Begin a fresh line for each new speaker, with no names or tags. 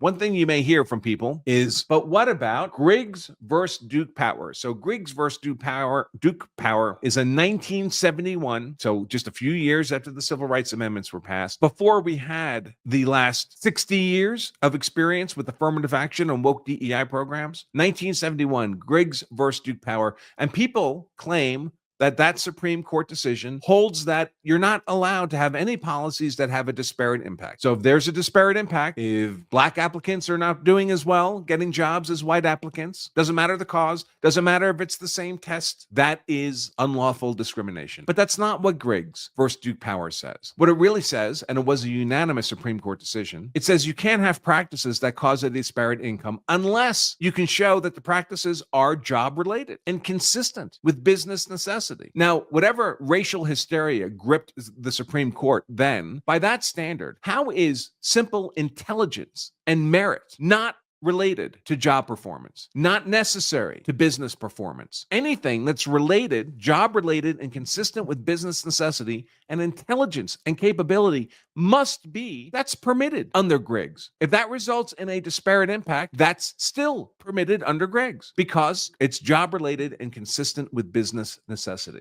one thing you may hear from people is, but what about Griggs versus Duke Power? So Griggs versus Duke Power is a 1971, so just a few years after the Civil Rights Amendments were passed, before we had the last 60 years of experience with affirmative action and woke DEI programs. 1971, Griggs versus Duke Power. And people claim that Supreme Court decision holds that you're not allowed to have any policies that have a disparate impact. So if there's a disparate impact, if black applicants are not doing as well, getting jobs as white applicants, doesn't matter the cause, doesn't matter if it's the same test, that is unlawful discrimination. But that's not what Griggs versus Duke Power says. What it really says, and it was a unanimous Supreme Court decision, it says you can't have practices that cause a disparate income unless you can show that the practices are job related and consistent with business necessity. Now, whatever racial hysteria gripped the Supreme Court then, by that standard, how is simple intelligence and merit not related to job performance, not necessary to business performance? Anything that's related, job related, and consistent with business necessity and intelligence and capability that's permitted under Griggs. If that results in a disparate impact, that's still permitted under Griggs because it's job related and consistent with business necessity.